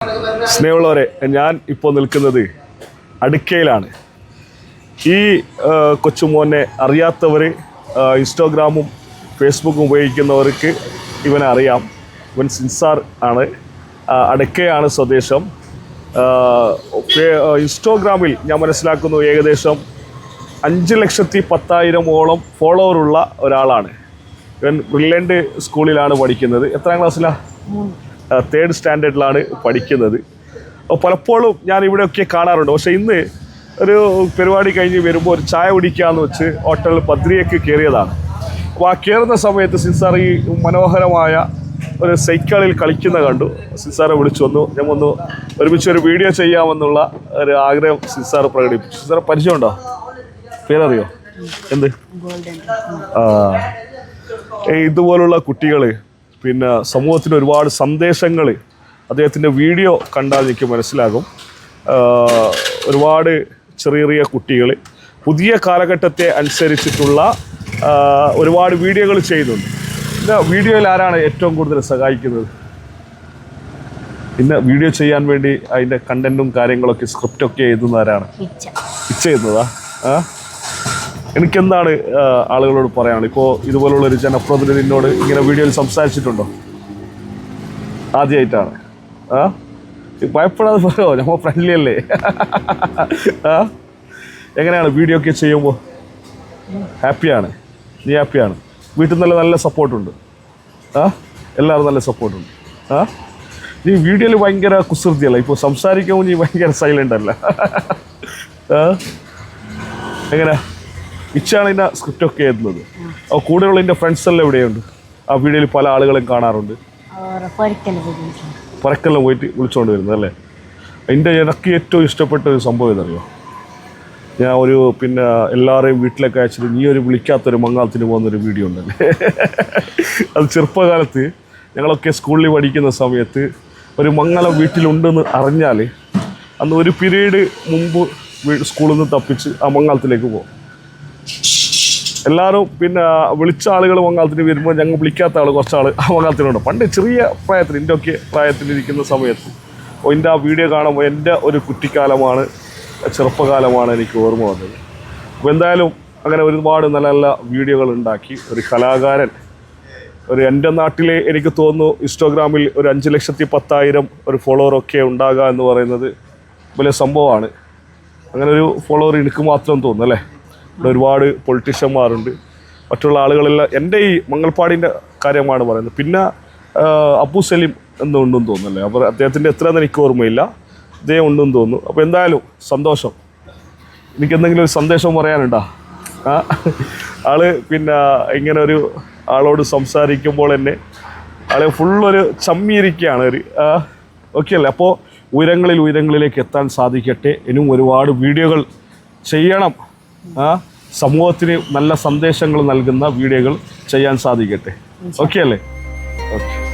സ്നേഹമുള്ളവരെ, ഞാൻ ഇപ്പോൾ നിൽക്കുന്നത് അടുക്കയിലാണ്. ഈ കൊച്ചുമോനെ അറിയാത്തവർ, ഇൻസ്റ്റാഗ്രാമും ഫേസ്ബുക്കും ഉപയോഗിക്കുന്നവർക്ക് ഇവനെ അറിയാം. ഇവൻ സിൻസാർ ആണ്. അടുക്കയാണ് സ്വദേശം. ഇൻസ്റ്റാഗ്രാമിൽ ഞാൻ മനസ്സിലാക്കുന്നു ഏകദേശം 5,10,000 ഫോളോവറുള്ള ഒരാളാണ്. ഇവൻ ബ്രില്യൻ്റ് സ്കൂളിലാണ് പഠിക്കുന്നത്. എത്രാം ക്ലാസ്സിലാണ്? 3rd സ്റ്റാൻഡേർഡിലാണ് പഠിക്കുന്നത്. പലപ്പോഴും ഞാൻ ഇവിടെയൊക്കെ കാണാറുണ്ട്. പക്ഷേ ഇന്ന് ഒരു പരിപാടി കഴിഞ്ഞ് വരുമ്പോൾ ഒരു ചായ കുടിക്കാമെന്ന് വെച്ച് ഹോട്ടൽ ബദ്രിയയ്ക്ക് കയറിയതാണ്. അപ്പോൾ ആ കയറുന്ന സമയത്ത് സിൻസാർ ഈ മനോഹരമായ ഒരു സൈക്കിളിൽ കളിക്കുന്ന കണ്ടു. സിൻസാറെ വിളിച്ചു വന്നു. ഞാൻ വന്നു ഒരുമിച്ച് ഒരു വീഡിയോ ചെയ്യാമെന്നുള്ള ഒരു ആഗ്രഹം സിൻസാർ പ്രകടിപ്പിച്ചു. സിൻസാറെ പരിചയമുണ്ടോ? പേരറിയോ? എന്ത്? ഇതുപോലുള്ള കുട്ടികൾ പിന്നെ സമൂഹത്തിന് ഒരുപാട് സന്ദേശങ്ങൾ അദ്ദേഹത്തിൻ്റെ വീഡിയോ കണ്ടാൽ എനിക്ക് മനസ്സിലാകും. ഒരുപാട് ചെറിയ ചെറിയ കുട്ടികൾ പുതിയ കാലഘട്ടത്തെ അനുസരിച്ചിട്ടുള്ള ഒരുപാട് വീഡിയോകൾ ചെയ്യുന്നുണ്ട്. പിന്നെ വീഡിയോയിൽ ആരാണ് ഏറ്റവും കൂടുതൽ സഹായിക്കുന്നത്? പിന്നെ വീഡിയോ ചെയ്യാൻ വേണ്ടി അതിൻ്റെ കണ്ടൻറ്റും കാര്യങ്ങളൊക്കെ സ്ക്രിപ്റ്റൊക്കെ എഴുതുന്ന ആരാണ്? ഇച്ച എഴുതുന്നതാ? എനിക്കെന്താണ് ആളുകളോട് പറയാനുള്ളത്? ഇപ്പോൾ ഇതുപോലുള്ളൊരു ജനപ്രതിനിധിനോട് ഇങ്ങനെ വീഡിയോയിൽ സംസാരിച്ചിട്ടുണ്ടോ? ആദ്യമായിട്ടാണ്. ഭയപ്പെടാതെ പറയോ, നമ്മൾ ഫ്രണ്ട്ലി അല്ലേ? എങ്ങനെയാണ് വീഡിയോ ഒക്കെ ചെയ്യുമ്പോൾ? ഹാപ്പിയാണ്? നീ ഹാപ്പിയാണ്? വീട്ടിൽ നല്ല നല്ല സപ്പോർട്ടുണ്ട്? എല്ലാവരും നല്ല സപ്പോർട്ടുണ്ട്. നീ വീഡിയോയിൽ ഭയങ്കര കുസൃതിയല്ല, ഇപ്പോൾ സംസാരിക്കുമ്പോൾ നീ ഭയങ്കര സൈലൻ്റ് അല്ല. എങ്ങനെ ഇച്ചാണ് ഇതിൻ്റെ സ്ക്രിപ്റ്റൊക്കെ എഴുതുന്നത്? അപ്പോൾ കൂടെയുള്ള എൻ്റെ ഫ്രണ്ട്സ് എല്ലാം എവിടെയുണ്ട്? ആ വീഡിയോയിൽ പല ആളുകളും കാണാറുണ്ട്. പറക്കെല്ലാം പോയിട്ട് വിളിച്ചുകൊണ്ട് വരുന്നത് അല്ലേ? എനിക്ക് ഏറ്റവും ഇഷ്ടപ്പെട്ട ഒരു സംഭവം ഇതറിയോ? ഞാൻ ഒരു പിന്നെ എല്ലാവരെയും വീട്ടിലേക്ക് അയച്ചിട്ട് നീ ഒരു വിളിക്കാത്തൊരു മംഗളത്തിന് പോകുന്നൊരു വീഡിയോ ഉണ്ടല്ലേ. അത് ചെറുപ്പകാലത്ത് ഞങ്ങളൊക്കെ സ്കൂളിൽ പഠിക്കുന്ന സമയത്ത് ഒരു മംഗളം വീട്ടിലുണ്ടെന്ന് അറിഞ്ഞാൽ അന്ന് ഒരു പീരീഡ് മുമ്പ് സ്കൂളിൽ നിന്ന് തപ്പിച്ച് ആ മംഗളത്തിലേക്ക് പോകും. എല്ലാവരും പിന്നെ വിളിച്ച ആളുകൾ മംഗളത്തിന് വരുമ്പോൾ ഞങ്ങൾ വിളിക്കാത്ത ആൾ കുറച്ചാൾ ആ മംഗളത്തിനുണ്ട്. പണ്ട് ചെറിയ പ്രായത്തിൽ, എൻ്റെ ഒക്കെ പ്രായത്തിലിരിക്കുന്ന സമയത്ത് എൻ്റെ ആ വീഡിയോ കാണുമ്പോൾ എൻ്റെ ഒരു കുട്ടിക്കാലമാണ്, ചെറുപ്പകാലമാണ് എനിക്ക് ഓർമ്മ വന്നത്. അപ്പോൾ എന്തായാലും അങ്ങനെ ഒരുപാട് നല്ല നല്ല വീഡിയോകൾ ഉണ്ടാക്കി ഒരു കലാകാരൻ എൻ്റെ നാട്ടിൽ എനിക്ക് തോന്നുന്നു ഇൻസ്റ്റാഗ്രാമിൽ ഒരു 5,10,000 ഒരു ഫോളോവറൊക്കെ ഉണ്ടാകുക എന്ന് പറയുന്നത് വലിയ സംഭവമാണ്. അങ്ങനെ ഒരു ഫോളോവർ എനിക്ക് മാത്രം തോന്നുന്നു അല്ലേ? ഇവിടെ ഒരുപാട് പൊളിറ്റീഷ്യന്മാരുണ്ട്, മറ്റുള്ള ആളുകളെല്ലാം. എൻ്റെ ഈ മംഗൾപാടിൻ്റെ കാര്യമാണ് പറയുന്നത്. പിന്നെ അബു സലീം എന്നുണ്ടെന്ന് തോന്നുന്നല്ലേ? അപ്പോൾ അദ്ദേഹത്തിൻ്റെ എത്രയെന്ന് എനിക്ക് ഓർമ്മയില്ല, അദ്ദേഹം ഉണ്ടെന്ന് തോന്നുന്നു. അപ്പോൾ എന്തായാലും സന്തോഷം. എനിക്കെന്തെങ്കിലും ഒരു സന്ദേശം പറയാനുണ്ടോ? ആള് പിന്നെ ഇങ്ങനെ ഒരു ആളോട് സംസാരിക്കുമ്പോൾ തന്നെ ആളെ ഫുള്ളൊരു ചമ്മിയിരിക്കുകയാണ്. ഒരു ഓക്കെ അല്ലേ? അപ്പോൾ ഉയരങ്ങളിലേക്ക് എത്താൻ സാധിക്കട്ടെ. ഇനിയും ഒരുപാട് വീഡിയോകൾ ചെയ്യണം. സമൂഹത്തിന് നല്ല സന്ദേശങ്ങൾ നൽകുന്ന വീഡിയോകൾ ചെയ്യാൻ സാധിക്കട്ടെ. ഓക്കെ അല്ലേ? ഓക്കെ.